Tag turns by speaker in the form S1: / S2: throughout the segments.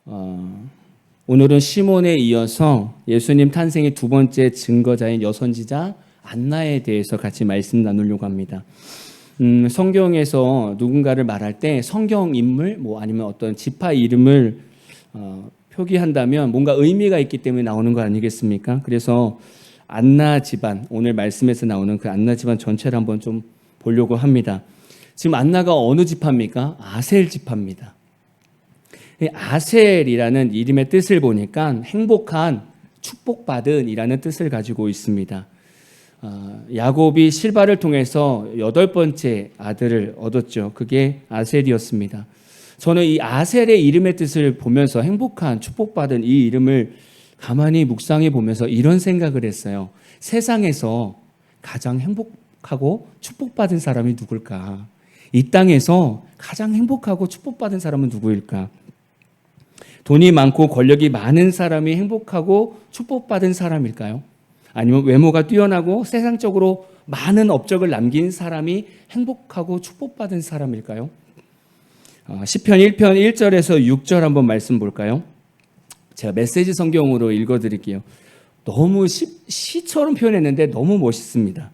S1: 오늘은 시몬에 이어서 예수님 탄생의 두 번째 증거자인 여선지자 안나에 대해서 같이 말씀 나누려고 합니다. 성경에서 누군가를 말할 때 성경 인물 아니면 어떤 지파 이름을 표기한다면 뭔가 의미가 있기 때문에 나오는 거 아니겠습니까? 그래서 안나 집안, 오늘 말씀에서 나오는 그 안나 집안 전체를 한번 좀 보려고 합니다. 지금 안나가 어느 지파입니까? 아셀 지파입니다. 아셀이라는 이름의 뜻을 보니까 행복한, 축복받은 이라는 뜻을 가지고 있습니다. 야곱이 실바를 통해서 8번째 아들을 얻었죠. 그게 아셀이었습니다. 저는 이 아셀의 이름의 뜻을 보면서 행복한, 축복받은 이 이름을 가만히 묵상해 보면서 이런 생각을 했어요. 세상에서 가장 행복하고 축복받은 사람이 누굴까? 이 땅에서 가장 행복하고 축복받은 사람은 누구일까? 돈이 많고 권력이 많은 사람이 행복하고 축복받은 사람일까요? 아니면 외모가 뛰어나고 세상적으로 많은 업적을 남긴 사람이 행복하고 축복받은 사람일까요? 시편 1편 1절에서 6절 한번 말씀 볼까요? 제가 메시지 성경으로 읽어드릴게요. 너무 시처럼 표현했는데 너무 멋있습니다.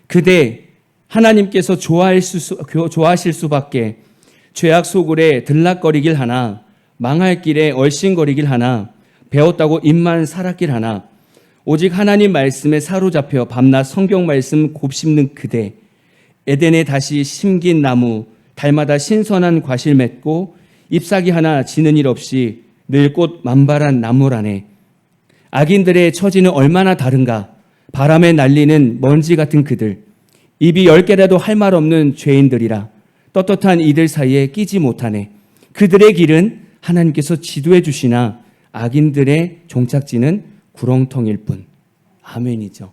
S1: 그대 하나님께서 좋아하실 수밖에 죄악 소굴에 들락거리길 하나 망할 길에 얼씬거리길 하나 배웠다고 입만 살았길 하나 오직 하나님 말씀에 사로잡혀 밤낮 성경 말씀 곱씹는 그대 에덴에 다시 심긴 나무 달마다 신선한 과실 맺고 잎사귀 하나 지는 일 없이 늘 꽃 만발한 나무라네. 악인들의 처지는 얼마나 다른가. 바람에 날리는 먼지 같은 그들 입이 10개라도 할 말 없는 죄인들이라 떳떳한 이들 사이에 끼지 못하네. 그들의 길은 하나님께서 지도해 주시나 악인들의 종착지는 구렁텅일 뿐. 아멘이죠.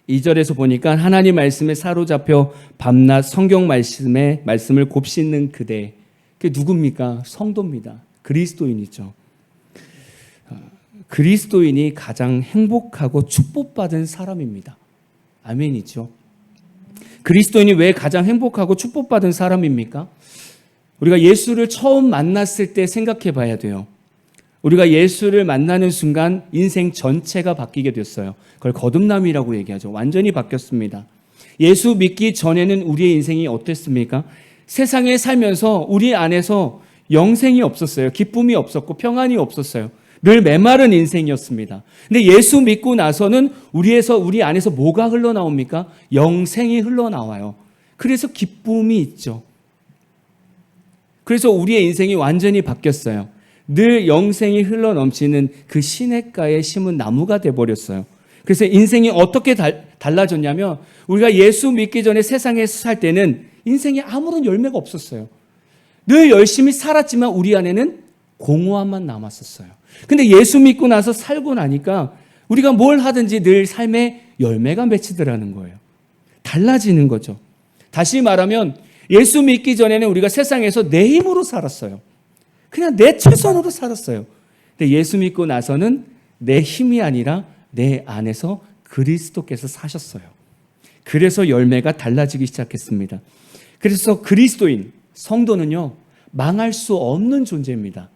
S1: 2절에서 보니까 하나님 말씀에 사로잡혀 밤낮 성경 말씀을 곱씹는 그대. 그게 누굽니까? 성도입니다. 그리스도인이죠. 그리스도인이 가장 행복하고 축복받은 사람입니다. 아멘이죠. 그리스도인이 왜 가장 행복하고 축복받은 사람입니까? 우리가 예수를 처음 만났을 때 생각해 봐야 돼요. 우리가 예수를 만나는 순간 인생 전체가 바뀌게 됐어요. 그걸 거듭남이라고 얘기하죠. 완전히 바뀌었습니다. 예수 믿기 전에는 우리의 인생이 어땠습니까? 세상에 살면서 우리 안에서 영생이 없었어요. 기쁨이 없었고 평안이 없었어요. 늘 메마른 인생이었습니다. 근데 예수 믿고 나서는 우리 안에서 뭐가 흘러나옵니까? 영생이 흘러나와요. 그래서 기쁨이 있죠. 그래서 우리의 인생이 완전히 바뀌었어요. 늘 영생이 흘러넘치는 그 시냇가에 심은 나무가 돼버렸어요. 그래서 인생이 어떻게 달라졌냐면 우리가 예수 믿기 전에 세상에서 살 때는 인생에 아무런 열매가 없었어요. 늘 열심히 살았지만 우리 안에는 공허함만 남았었어요. 근데 예수 믿고 나서 살고 나니까 우리가 뭘 하든지 늘 삶에 열매가 맺히더라는 거예요. 달라지는 거죠. 다시 말하면 예수 믿기 전에는 우리가 세상에서 내 힘으로 살았어요. 그냥 내 최선으로 살았어요. 근데 예수 믿고 나서는 내 힘이 아니라 내 안에서 그리스도께서 사셨어요. 그래서 열매가 달라지기 시작했습니다. 그래서 그리스도인, 성도는요, 망할 수 없는 존재입니다.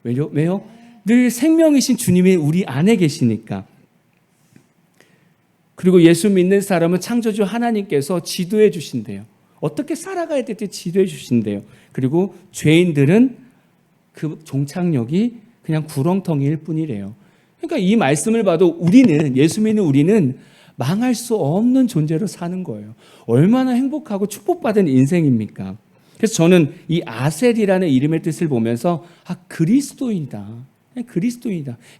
S1: 왜요? 늘 생명이신 주님이 우리 안에 계시니까. 그리고 예수 믿는 사람은 창조주 하나님께서 지도해 주신대요. 어떻게 살아가야 될지 지도해 주신대요. 그리고 죄인들은 그 종착역이 그냥 구렁텅이일 뿐이래요. 그러니까 이 말씀을 봐도 예수 믿는 우리는 망할 수 없는 존재로 사는 거예요. 얼마나 행복하고 축복받은 인생입니까? 그래서 저는 이 아셀이라는 이름의 뜻을 보면서 그리스도인이다.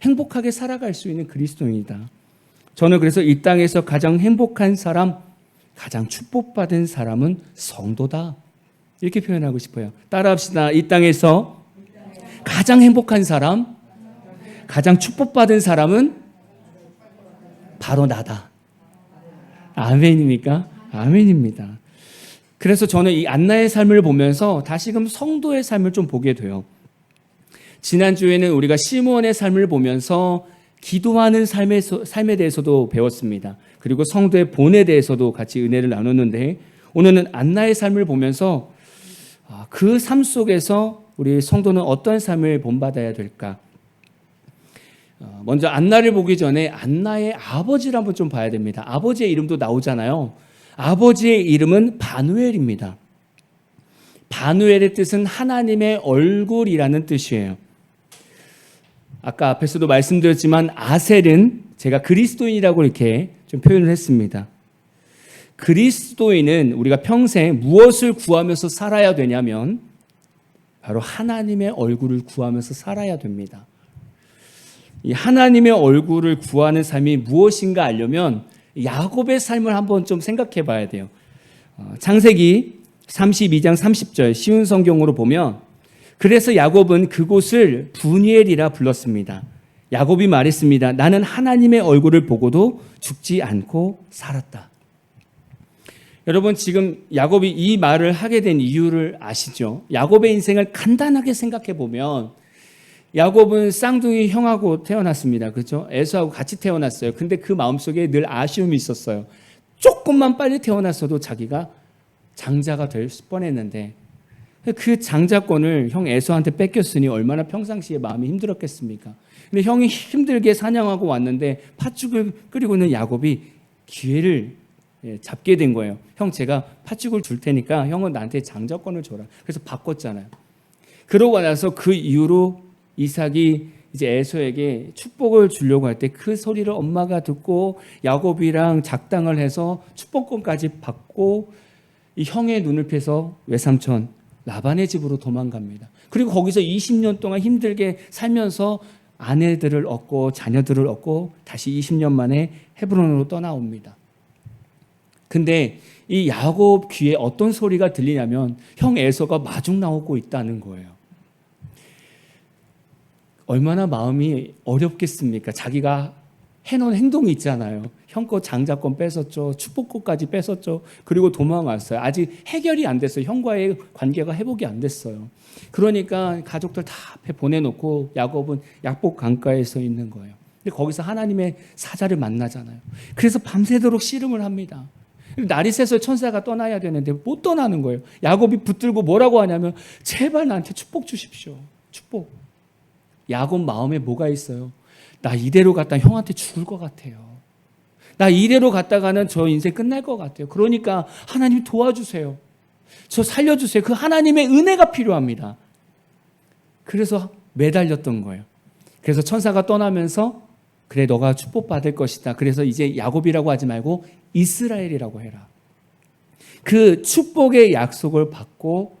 S1: 행복하게 살아갈 수 있는 그리스도인이다. 저는 그래서 이 땅에서 가장 행복한 사람, 가장 축복받은 사람은 성도다. 이렇게 표현하고 싶어요. 따라합시다. 이 땅에서 가장 행복한 사람, 가장 축복받은 사람은 바로 나다. 아멘입니까? 아멘입니다. 그래서 저는 이 안나의 삶을 보면서 다시금 성도의 삶을 좀 보게 돼요. 지난주에는 우리가 시므온의 삶을 보면서 기도하는 삶에 대해서도 배웠습니다. 그리고 성도의 본에 대해서도 같이 은혜를 나눴는데 오늘은 안나의 삶을 보면서 그 삶 속에서 우리 성도는 어떤 삶을 본받아야 될까? 먼저 안나를 보기 전에 안나의 아버지를 한번 좀 봐야 됩니다. 아버지의 이름도 나오잖아요. 아버지의 이름은 바누엘입니다. 바누엘의 뜻은 하나님의 얼굴이라는 뜻이에요. 아까 앞에서도 말씀드렸지만 아셀은 제가 그리스도인이라고 이렇게 좀 표현을 했습니다. 그리스도인은 우리가 평생 무엇을 구하면서 살아야 되냐면 바로 하나님의 얼굴을 구하면서 살아야 됩니다. 이 하나님의 얼굴을 구하는 삶이 무엇인가 알려면 야곱의 삶을 한번 좀 생각해 봐야 돼요. 창세기 32장 30절 쉬운 성경으로 보면 그래서 야곱은 그곳을 브니엘이라 불렀습니다. 야곱이 말했습니다. 나는 하나님의 얼굴을 보고도 죽지 않고 살았다. 여러분 지금 야곱이 이 말을 하게 된 이유를 아시죠? 야곱의 인생을 간단하게 생각해 보면 야곱은 쌍둥이 형하고 태어났습니다. 그렇죠? 에서하고 같이 태어났어요. 근데 그 마음속에 늘 아쉬움이 있었어요. 조금만 빨리 태어났어도 자기가 장자가 될 뻔했는데 그 장자권을 형 에서한테 뺏겼으니 얼마나 평상시에 마음이 힘들었겠습니까? 근데 형이 힘들게 사냥하고 왔는데 팥죽을 끓이고 있는 야곱이 기회를 잡게 된 거예요. 형 제가 팥죽을 줄 테니까 형은 나한테 장자권을 줘라. 그래서 바꿨잖아요. 그러고 나서 그 이후로 이삭이 이제 에서에게 축복을 주려고 할 때 그 소리를 엄마가 듣고 야곱이랑 작당을 해서 축복권까지 받고 이 형의 눈을 피해서 외삼촌 라반의 집으로 도망갑니다. 그리고 거기서 20년 동안 힘들게 살면서 아내들을 얻고 자녀들을 얻고 다시 20년 만에 헤브론으로 떠나옵니다. 근데 이 야곱 귀에 어떤 소리가 들리냐면 형 에서가 마중 나오고 있다는 거예요. 얼마나 마음이 어렵겠습니까? 자기가 해놓은 행동이 있잖아요. 형 거 장자권 뺏었죠. 축복권까지 뺏었죠. 그리고 도망왔어요. 아직 해결이 안 됐어요. 형과의 관계가 회복이 안 됐어요. 그러니까 가족들 다 앞에 보내놓고 야곱은 약복 강가에 서 있는 거예요. 근데 거기서 하나님의 사자를 만나잖아요. 그래서 밤새도록 씨름을 합니다. 날이 새서 천사가 떠나야 되는데 못 떠나는 거예요. 야곱이 붙들고 뭐라고 하냐면 제발 나한테 축복 주십시오. 축복. 야곱 마음에 뭐가 있어요? 나 이대로 갔다 형한테 죽을 것 같아요. 나 이대로 갔다가는 저 인생 끝날 것 같아요. 그러니까 하나님 도와주세요. 저 살려주세요. 그 하나님의 은혜가 필요합니다. 그래서 매달렸던 거예요. 그래서 천사가 떠나면서 그래 너가 축복받을 것이다. 그래서 이제 야곱이라고 하지 말고 이스라엘이라고 해라. 그 축복의 약속을 받고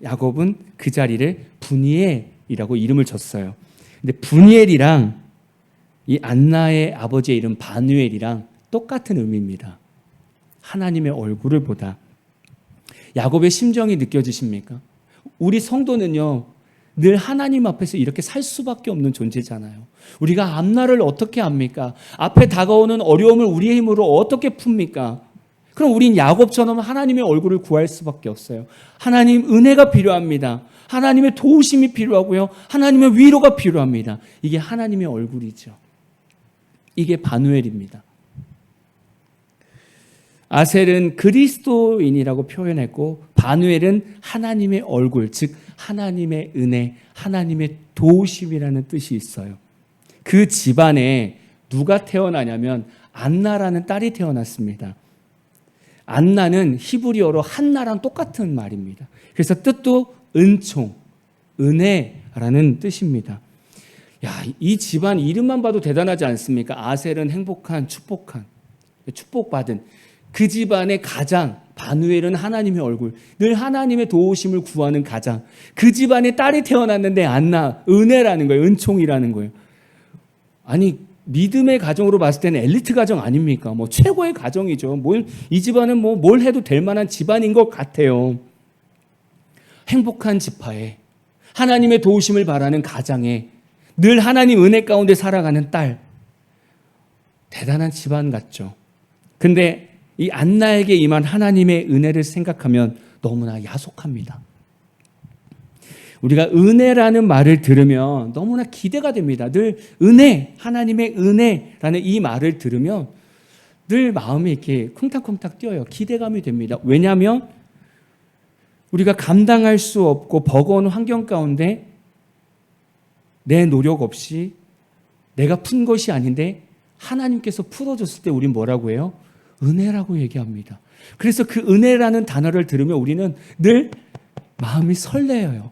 S1: 야곱은 그 자리를 브니엘이라고 이름을 줬어요. 근데 브니엘이랑 이 안나의 아버지의 이름 바누엘이랑 똑같은 의미입니다. 하나님의 얼굴을 보다. 야곱의 심정이 느껴지십니까? 우리 성도는요, 늘 하나님 앞에서 이렇게 살 수밖에 없는 존재잖아요. 우리가 앞날을 어떻게 압니까? 앞에 다가오는 어려움을 우리의 힘으로 어떻게 풉니까? 그럼 우린 야곱처럼 하나님의 얼굴을 구할 수밖에 없어요. 하나님 은혜가 필요합니다. 하나님의 도우심이 필요하고요. 하나님의 위로가 필요합니다. 이게 하나님의 얼굴이죠. 이게 바누엘입니다. 아셀은 그리스도인이라고 표현했고 바누엘은 하나님의 얼굴, 즉 하나님의 은혜, 하나님의 도우심이라는 뜻이 있어요. 그 집안에 누가 태어나냐면 안나라는 딸이 태어났습니다. 안나는 히브리어로 한나랑 똑같은 말입니다. 그래서 뜻도 은총, 은혜라는 뜻입니다. 야, 이 집안 이름만 봐도 대단하지 않습니까? 아셀은 행복한, 축복한, 축복받은 그 집안의 가장, 바누엘은 하나님의 얼굴, 늘 하나님의 도우심을 구하는 가장, 그 집안에 딸이 태어났는데 안나, 은혜라는 거예요. 은총이라는 거예요. 아니 믿음의 가정으로 봤을 때는 엘리트 가정 아닙니까? 뭐 최고의 가정이죠. 이 집안은 뭘 해도 될 만한 집안인 것 같아요. 행복한 지파에 하나님의 도우심을 바라는 가장에 늘 하나님 은혜 가운데 살아가는 딸. 대단한 집안 같죠. 근데 이 안나에게 임한 하나님의 은혜를 생각하면 너무나 야속합니다. 우리가 은혜라는 말을 들으면 너무나 기대가 됩니다. 늘 은혜, 하나님의 은혜라는 이 말을 들으면 늘 마음이 이렇게 쿵탁쿵탁 뛰어요. 기대감이 됩니다. 왜냐하면 우리가 감당할 수 없고 버거운 환경 가운데 내 노력 없이 내가 푼 것이 아닌데 하나님께서 풀어줬을 때 우린 뭐라고 해요? 은혜라고 얘기합니다. 그래서 그 은혜라는 단어를 들으면 우리는 늘 마음이 설레어요.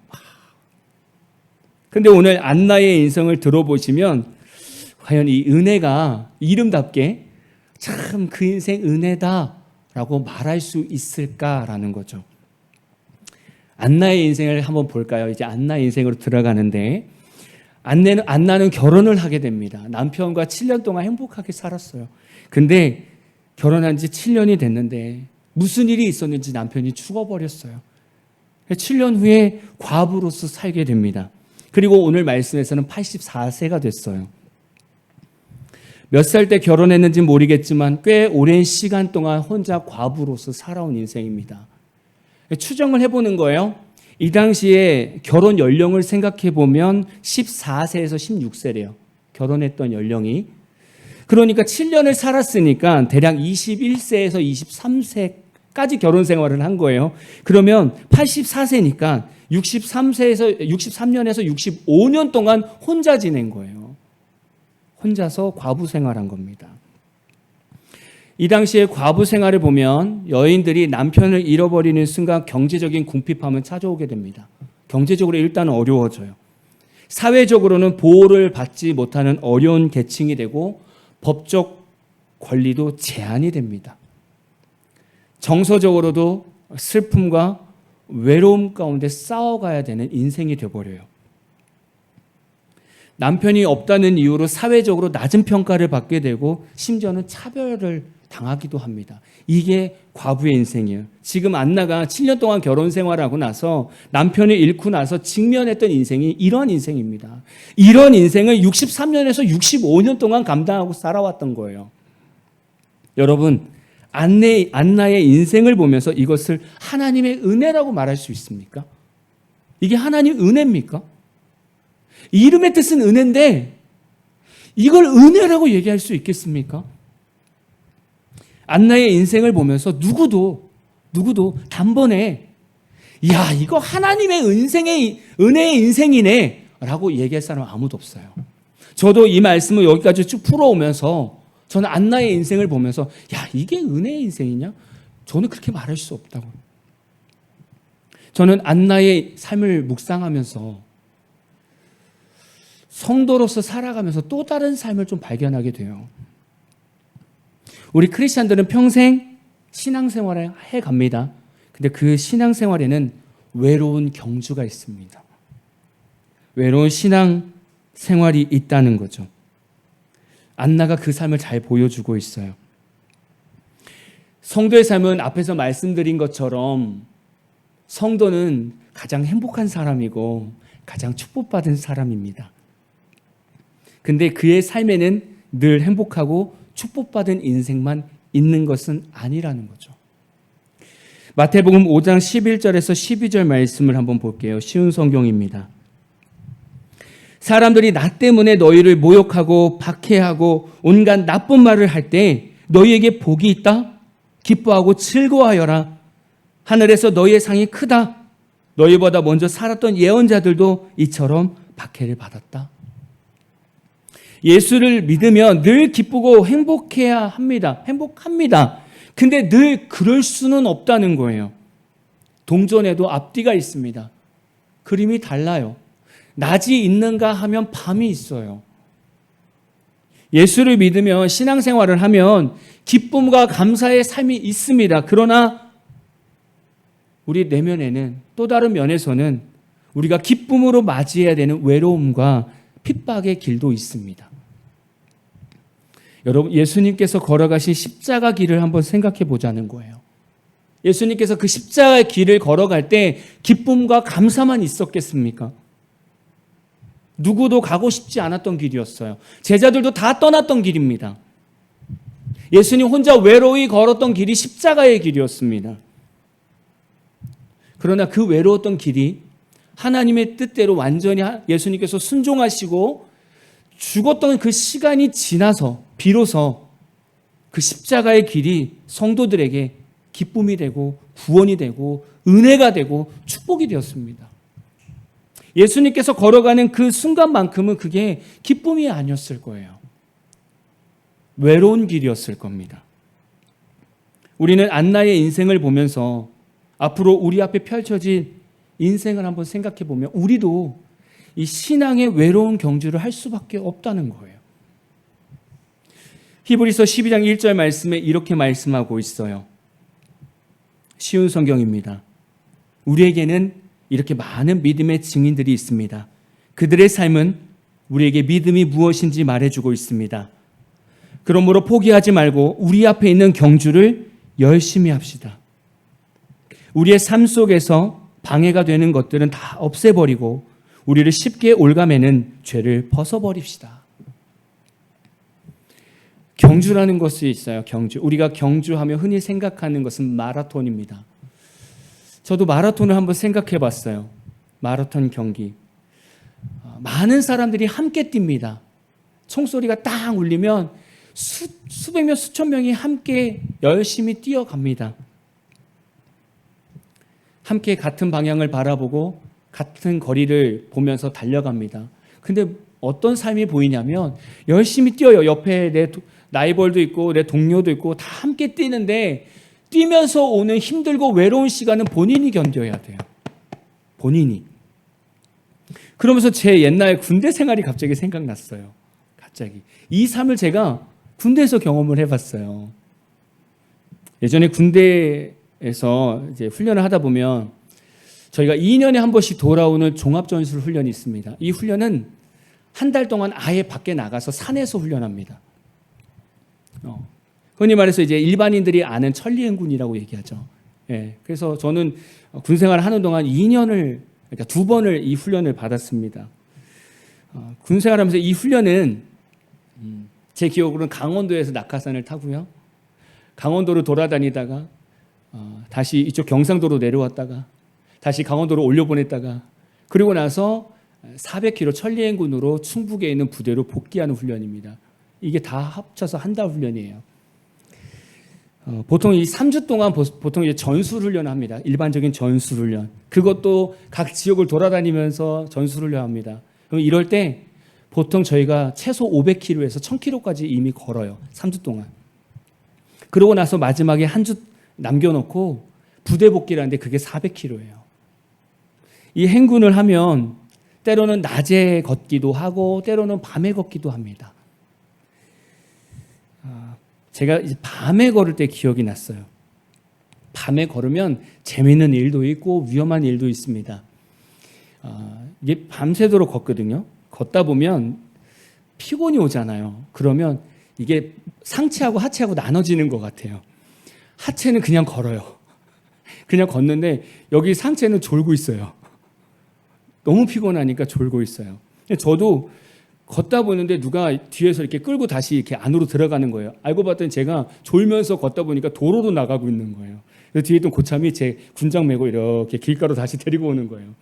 S1: 근데 오늘 안나의 인생을 들어보시면 과연 이 은혜가 이름답게 참 그 인생 은혜다라고 말할 수 있을까라는 거죠. 안나의 인생을 한번 볼까요? 이제 안나의 인생으로 들어가는데 안나는 결혼을 하게 됩니다. 남편과 7년 동안 행복하게 살았어요. 근데 결혼한 지 7년이 됐는데 무슨 일이 있었는지 남편이 죽어버렸어요. 7년 후에 과부로서 살게 됩니다. 그리고 오늘 말씀에서는 84세가 됐어요. 몇 살 때 결혼했는지 모르겠지만 꽤 오랜 시간 동안 혼자 과부로서 살아온 인생입니다. 추정을 해보는 거예요. 이 당시에 결혼 연령을 생각해 보면 14세에서 16세래요. 결혼했던 연령이. 그러니까 7년을 살았으니까 대략 21세에서 23세까지 결혼 생활을 한 거예요. 그러면 84세니까 63년에서 65년 동안 혼자 지낸 거예요. 혼자서 과부 생활한 겁니다. 이 당시에 과부 생활을 보면 여인들이 남편을 잃어버리는 순간 경제적인 궁핍함은 찾아오게 됩니다. 경제적으로 일단 어려워져요. 사회적으로는 보호를 받지 못하는 어려운 계층이 되고 법적 권리도 제한이 됩니다. 정서적으로도 슬픔과 외로움 가운데 싸워가야 되는 인생이 되어버려요. 남편이 없다는 이유로 사회적으로 낮은 평가를 받게 되고 심지어는 차별을 당하기도 합니다. 이게 과부의 인생이에요. 지금 안나가 7년 동안 결혼 생활하고 나서 남편을 잃고 나서 직면했던 인생이 이런 인생입니다. 이런 인생을 63년에서 65년 동안 감당하고 살아왔던 거예요. 여러분, 안나의 인생을 보면서 이것을 하나님의 은혜라고 말할 수 있습니까? 이게 하나님의 은혜입니까? 이름의 뜻은 은혜인데 이걸 은혜라고 얘기할 수 있겠습니까? 안나의 인생을 보면서 누구도 단번에 야 이거 하나님의 은혜의 인생이네 라고 얘기할 사람 아무도 없어요. 저도 이 말씀을 여기까지 쭉 풀어오면서 저는 안나의 인생을 보면서 야 이게 은혜의 인생이냐? 저는 그렇게 말할 수 없다고. 저는 안나의 삶을 묵상하면서 성도로서 살아가면서 또 다른 삶을 좀 발견하게 돼요. 우리 크리스찬들은 평생 신앙생활을 해갑니다. 근데 그 신앙생활에는 외로운 경주가 있습니다. 외로운 신앙생활이 있다는 거죠. 안나가 그 삶을 잘 보여주고 있어요. 성도의 삶은 앞에서 말씀드린 것처럼 성도는 가장 행복한 사람이고 가장 축복받은 사람입니다. 근데 그의 삶에는 늘 행복하고 축복받은 인생만 있는 것은 아니라는 거죠. 마태복음 5장 11절에서 12절 말씀을 한번 볼게요. 쉬운 성경입니다. 사람들이 나 때문에 너희를 모욕하고 박해하고 온갖 나쁜 말을 할 때 너희에게 복이 있다. 기뻐하고 즐거워하여라. 하늘에서 너희의 상이 크다. 너희보다 먼저 살았던 예언자들도 이처럼 박해를 받았다. 예수를 믿으면 늘 기쁘고 행복해야 합니다. 행복합니다. 근데 늘 그럴 수는 없다는 거예요. 동전에도 앞뒤가 있습니다. 그림이 달라요. 낮이 있는가 하면 밤이 있어요. 예수를 믿으면 신앙생활을 하면 기쁨과 감사의 삶이 있습니다. 그러나 우리 내면에는 또 다른 면에서는 우리가 기쁨으로 맞이해야 되는 외로움과 핍박의 길도 있습니다. 여러분, 예수님께서 걸어가신 십자가 길을 한번 생각해 보자는 거예요. 예수님께서 그 십자가의 길을 걸어갈 때 기쁨과 감사만 있었겠습니까? 누구도 가고 싶지 않았던 길이었어요. 제자들도 다 떠났던 길입니다. 예수님 혼자 외로이 걸었던 길이 십자가의 길이었습니다. 그러나 그 외로웠던 길이 하나님의 뜻대로 완전히 예수님께서 순종하시고 죽었던 그 시간이 지나서 비로소 그 십자가의 길이 성도들에게 기쁨이 되고 구원이 되고 은혜가 되고 축복이 되었습니다. 예수님께서 걸어가는 그 순간만큼은 그게 기쁨이 아니었을 거예요. 외로운 길이었을 겁니다. 우리는 안나의 인생을 보면서 앞으로 우리 앞에 펼쳐진 인생을 한번 생각해 보면 우리도 이 신앙의 외로운 경주를 할 수밖에 없다는 거예요. 히브리서 12장 1절 말씀에 이렇게 말씀하고 있어요. 쉬운 성경입니다. 우리에게는 이렇게 많은 믿음의 증인들이 있습니다. 그들의 삶은 우리에게 믿음이 무엇인지 말해주고 있습니다. 그러므로 포기하지 말고 우리 앞에 있는 경주를 열심히 합시다. 우리의 삶 속에서 방해가 되는 것들은 다 없애버리고 우리를 쉽게 올가매는 죄를 벗어버립시다. 경주라는 것이 있어요. 경주. 우리가 경주하며 흔히 생각하는 것은 마라톤입니다. 저도 마라톤을 한번 생각해 봤어요. 마라톤 경기. 많은 사람들이 함께 뜁니다. 총소리가 딱 울리면 수백 명, 수천 명이 함께 열심히 뛰어갑니다. 함께 같은 방향을 바라보고 같은 거리를 보면서 달려갑니다. 근데 어떤 삶이 보이냐면 열심히 뛰어요. 옆에 내 라이벌도 있고 내 동료도 있고 다 함께 뛰는데 뛰면서 오는 힘들고 외로운 시간은 본인이 견뎌야 돼요. 본인이. 그러면서 제 옛날 군대 생활이 갑자기 생각났어요. 갑자기. 이 삶을 제가 군대에서 경험을 해봤어요. 예전에 군대에서 이제 훈련을 하다 보면 저희가 2년에 한 번씩 돌아오는 종합전술 훈련이 있습니다. 이 훈련은 한 달 동안 아예 밖에 나가서 산에서 훈련합니다. 흔히 말해서 이제 일반인들이 아는 천리행군이라고 얘기하죠. 예, 그래서 저는 군 생활을 하는 동안 2년을, 그러니까 2번을 이 훈련을 받았습니다. 군 생활하면서 이 훈련은 제 기억으로는 강원도에서 낙하산을 타고요. 강원도로 돌아다니다가 다시 이쪽 경상도로 내려왔다가 다시 강원도로 올려보냈다가 그리고 나서 400km 천리행군으로 충북에 있는 부대로 복귀하는 훈련입니다. 이게 다 합쳐서 한 달 훈련이에요. 보통 이 3주 동안 보통 이제 전술훈련을 합니다. 일반적인 전술훈련. 그것도 각 지역을 돌아다니면서 전술훈련을 합니다. 그럼 이럴 때 보통 저희가 최소 500km에서 1000km까지 이미 걸어요. 3주 동안. 그러고 나서 마지막에 한 주 남겨놓고 부대 복귀를 하는데 그게 400km예요. 이 행군을 하면 때로는 낮에 걷기도 하고 때로는 밤에 걷기도 합니다. 제가 이제 밤에 걸을 때 기억이 났어요. 밤에 걸으면 재미있는 일도 있고 위험한 일도 있습니다. 이게 밤새도록 걷거든요. 걷다 보면 피곤이 오잖아요. 그러면 이게 상체하고 하체하고 나눠지는 것 같아요. 하체는 그냥 걸어요. 그냥 걷는데 여기 상체는 졸고 있어요. 너무 피곤하니까 졸고 있어요. 저도 걷다 보는데 누가 뒤에서 이렇게 끌고 다시 이렇게 안으로 들어가는 거예요. 알고 봤더니 제가 졸면서 걷다 보니까 도로로 나가고 있는 거예요. 그래서 뒤에 있던 고참이 제 군장 메고 이렇게 길가로 다시 데리고 오는 거예요.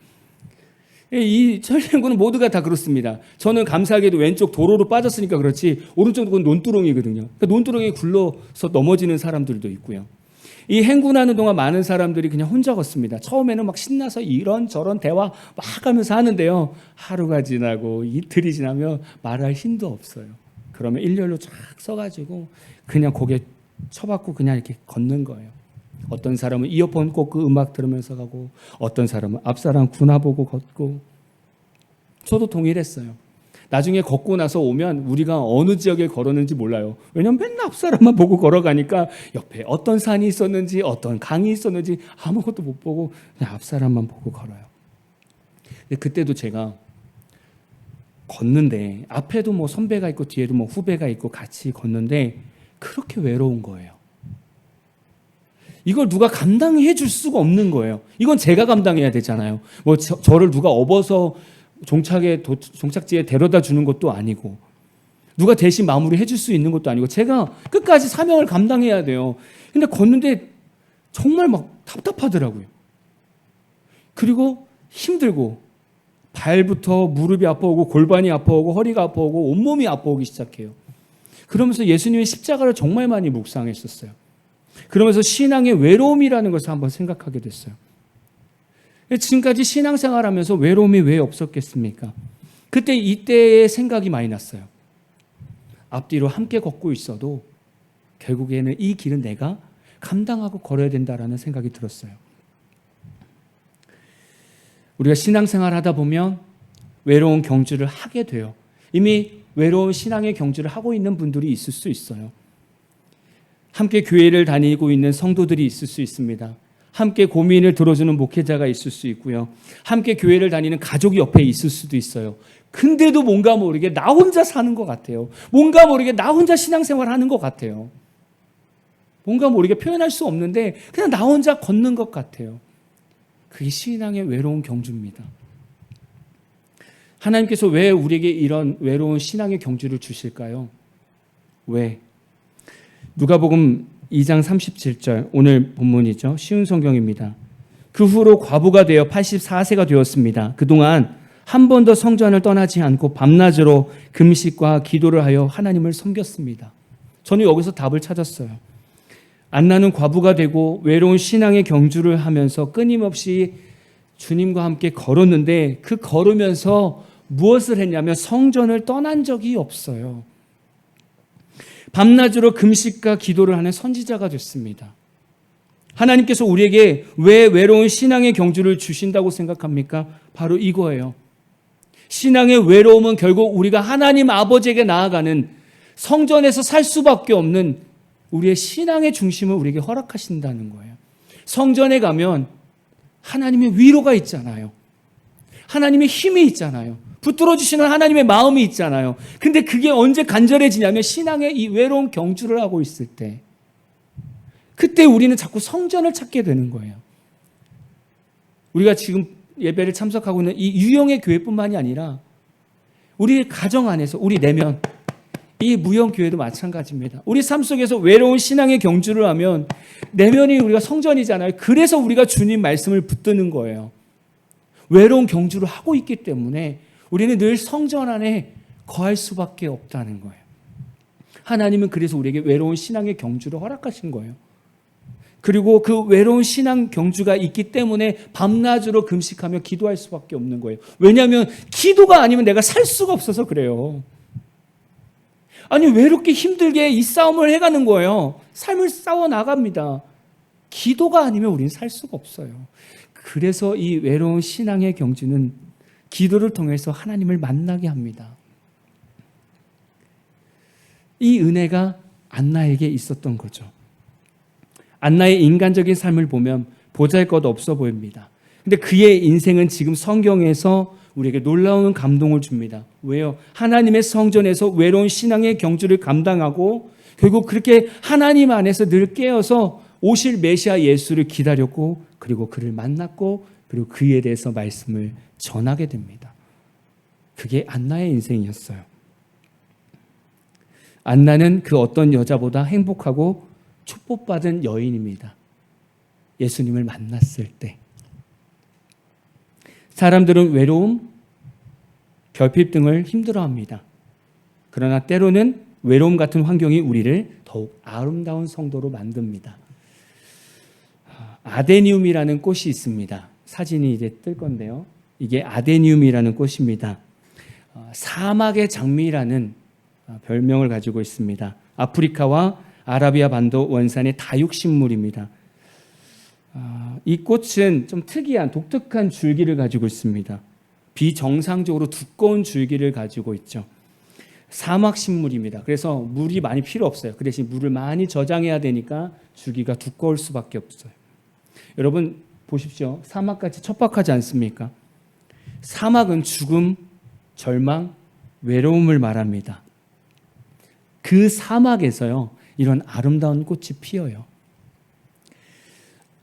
S1: 이 천리행군은 모두가 다 그렇습니다. 저는 감사하게도 왼쪽 도로로 빠졌으니까 그렇지 오른쪽은 논두렁이거든요. 그러니까 논두렁에 굴러서 넘어지는 사람들도 있고요. 이 행군하는 동안 많은 사람들이 그냥 혼자 걷습니다. 처음에는 막 신나서 이런저런 대화 막 하면서 하는데요. 하루가 지나고 이틀이 지나면 말할 힘도 없어요. 그러면 일렬로 쫙 서가지고 그냥 고개 쳐박고 그냥 이렇게 걷는 거예요. 어떤 사람은 이어폰 꽂고 음악 들으면서 가고 어떤 사람은 앞사람 군화 보고 걷고 저도 동일했어요. 나중에 걷고 나서 오면 우리가 어느 지역에 걸었는지 몰라요. 왜냐하면 맨날 앞사람만 보고 걸어가니까 옆에 어떤 산이 있었는지 어떤 강이 있었는지 아무것도 못 보고 그냥 앞사람만 보고 걸어요. 근데 그때도 제가 걷는데 앞에도 뭐 선배가 있고 뒤에도 뭐 후배가 있고 같이 걷는데 그렇게 외로운 거예요. 이걸 누가 감당해 줄 수가 없는 거예요. 이건 제가 감당해야 되잖아요. 뭐 저를 누가 업어서 종착지에 데려다 주는 것도 아니고 누가 대신 마무리해 줄 수 있는 것도 아니고 제가 끝까지 사명을 감당해야 돼요. 근데 걷는데 정말 막 답답하더라고요. 그리고 힘들고 발부터 무릎이 아파오고 골반이 아파오고 허리가 아파오고 온몸이 아파오기 시작해요. 그러면서 예수님의 십자가를 정말 많이 묵상했었어요. 그러면서 신앙의 외로움이라는 것을 한번 생각하게 됐어요. 지금까지 신앙생활하면서 외로움이 왜 없었겠습니까? 그때 이때의 생각이 많이 났어요. 앞뒤로 함께 걷고 있어도 결국에는 이 길은 내가 감당하고 걸어야 된다라는 생각이 들었어요. 우리가 신앙생활 하다 보면 외로운 경주를 하게 돼요. 이미 외로운 신앙의 경주를 하고 있는 분들이 있을 수 있어요. 함께 교회를 다니고 있는 성도들이 있을 수 있습니다. 함께 고민을 들어주는 목회자가 있을 수 있고요. 함께 교회를 다니는 가족이 옆에 있을 수도 있어요. 근데도 뭔가 모르게 나 혼자 사는 것 같아요. 뭔가 모르게 나 혼자 신앙생활 하는 것 같아요. 뭔가 모르게 표현할 수 없는데 그냥 나 혼자 걷는 것 같아요. 그게 신앙의 외로운 경주입니다. 하나님께서 왜 우리에게 이런 외로운 신앙의 경주를 주실까요? 왜? 누가복음 2장 37절, 오늘 본문이죠. 쉬운 성경입니다. 그 후로 과부가 되어 84세가 되었습니다. 그동안 한 번도 성전을 떠나지 않고 밤낮으로 금식과 기도를 하여 하나님을 섬겼습니다. 저는 여기서 답을 찾았어요. 안나는 과부가 되고 외로운 신앙의 경주를 하면서 끊임없이 주님과 함께 걸었는데 그 걸으면서 무엇을 했냐면 성전을 떠난 적이 없어요. 밤낮으로 금식과 기도를 하는 선지자가 됐습니다. 하나님께서 우리에게 왜 외로운 신앙의 경주를 주신다고 생각합니까? 바로 이거예요. 신앙의 외로움은 결국 우리가 하나님 아버지에게 나아가는 성전에서 살 수밖에 없는 우리의 신앙의 중심을 우리에게 허락하신다는 거예요. 성전에 가면 하나님의 위로가 있잖아요. 하나님의 힘이 있잖아요. 붙들어 주시는 하나님의 마음이 있잖아요. 근데 그게 언제 간절해지냐면 신앙의 이 외로운 경주를 하고 있을 때, 그때 우리는 자꾸 성전을 찾게 되는 거예요. 우리가 지금 예배를 참석하고 있는 이 유형의 교회뿐만이 아니라 우리 가정 안에서 우리 내면, 이 무형교회도 마찬가지입니다. 우리 삶 속에서 외로운 신앙의 경주를 하면 내면이 우리가 성전이잖아요. 그래서 우리가 주님 말씀을 붙드는 거예요. 외로운 경주를 하고 있기 때문에 우리는 늘 성전 안에 거할 수밖에 없다는 거예요. 하나님은 그래서 우리에게 외로운 신앙의 경주를 허락하신 거예요. 그리고 그 외로운 신앙 경주가 있기 때문에 밤낮으로 금식하며 기도할 수밖에 없는 거예요. 왜냐하면 기도가 아니면 내가 살 수가 없어서 그래요. 아니 외롭게 힘들게 이 싸움을 해가는 거예요. 삶을 싸워 나갑니다. 기도가 아니면 우리는 살 수가 없어요. 그래서 이 외로운 신앙의 경주는 기도를 통해서 하나님을 만나게 합니다. 이 은혜가 안나에게 있었던 거죠. 안나의 인간적인 삶을 보면 보잘것 없어 보입니다. 근데 그의 인생은 지금 성경에서 우리에게 놀라운 감동을 줍니다. 왜요? 하나님의 성전에서 외로운 신앙의 경주를 감당하고 결국 그렇게 하나님 안에서 늘 깨어서 오실 메시아 예수를 기다렸고 그리고 그를 만났고 그리고 그에 대해서 말씀을 전하게 됩니다. 그게 안나의 인생이었어요. 안나는 그 어떤 여자보다 행복하고 축복받은 여인입니다. 예수님을 만났을 때. 사람들은 외로움, 결핍 등을 힘들어합니다. 그러나 때로는 외로움 같은 환경이 우리를 더욱 아름다운 성도로 만듭니다. 아데니움이라는 꽃이 있습니다. 사진이 이제 뜰 건데요. 이게 아데니움이라는 꽃입니다. 사막의 장미라는 별명을 가지고 있습니다. 아프리카와 아라비아 반도 원산의 다육식물입니다. 이 꽃은 좀 특이한 독특한 줄기를 가지고 있습니다. 비정상적으로 두꺼운 줄기를 가지고 있죠. 사막식물입니다. 그래서 물이 많이 필요 없어요. 그 대신 물을 많이 저장해야 되니까 줄기가 두꺼울 수밖에 없어요. 여러분 보십시오. 사막같이 척박하지 않습니까? 사막은 죽음, 절망, 외로움을 말합니다. 그 사막에서요, 이런 아름다운 꽃이 피어요.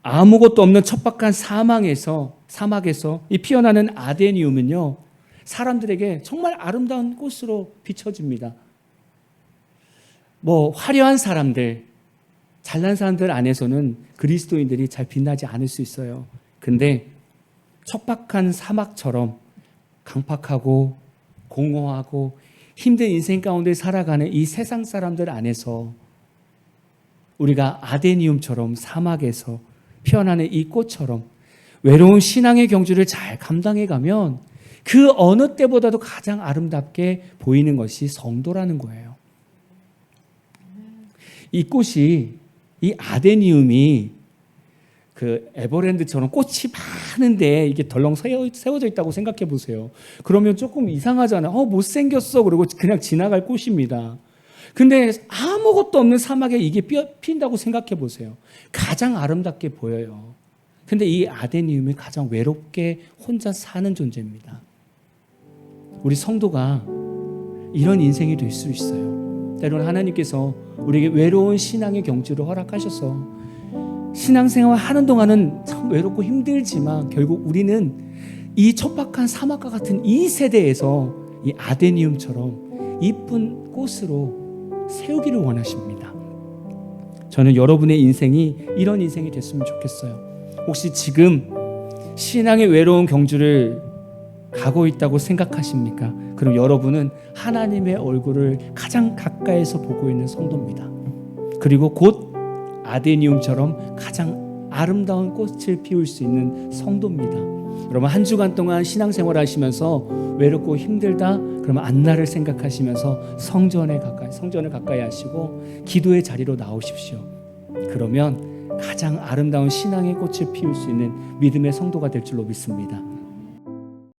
S1: 아무것도 없는 척박한 사막에서 이 피어나는 아데니움은요, 사람들에게 정말 아름다운 꽃으로 비춰집니다. 화려한 사람들, 잘난 사람들 안에서는 그리스도인들이 잘 빛나지 않을 수 있어요. 근데 척박한 사막처럼 강팍하고 공허하고 힘든 인생 가운데 살아가는 이 세상 사람들 안에서 우리가 아데니움처럼 사막에서 피어나는 이 꽃처럼 외로운 신앙의 경주를 잘 감당해 가면 그 어느 때보다도 가장 아름답게 보이는 것이 성도라는 거예요. 이 꽃이, 이 아데니움이 그 에버랜드처럼 꽃이 많은데 이게 덜렁 세워져 있다고 생각해 보세요. 그러면 조금 이상하잖아요. 못생겼어. 그리고 그냥 지나갈 꽃입니다. 근데 아무것도 없는 사막에 이게 피인다고 생각해 보세요. 가장 아름답게 보여요. 근데 이 아데니움이 가장 외롭게 혼자 사는 존재입니다. 우리 성도가 이런 인생이 될 수 있어요. 때로는 하나님께서 우리에게 외로운 신앙의 경주를 허락하셔서 신앙생활 하는 동안은 참 외롭고 힘들지만 결국 우리는 이 척박한 사막과 같은 이 세대에서 이 아데니움처럼 이쁜 꽃으로 세우기를 원하십니다. 저는 여러분의 인생이 이런 인생이 됐으면 좋겠어요. 혹시 지금 신앙의 외로운 경주를 가고 있다고 생각하십니까? 그럼 여러분은 하나님의 얼굴을 가장 가까이서 보고 있는 성도입니다. 그리고 곧 아데니움처럼 가장 아름다운 꽃을 피울 수 있는 성도입니다. 여러분 한 주간 동안 신앙생활 하시면서 외롭고 힘들다 그러면 안나를 생각하시면서 성전을 가까이 하시고 기도의 자리로 나오십시오. 그러면 가장 아름다운 신앙의 꽃을 피울 수 있는 믿음의 성도가 될 줄로 믿습니다.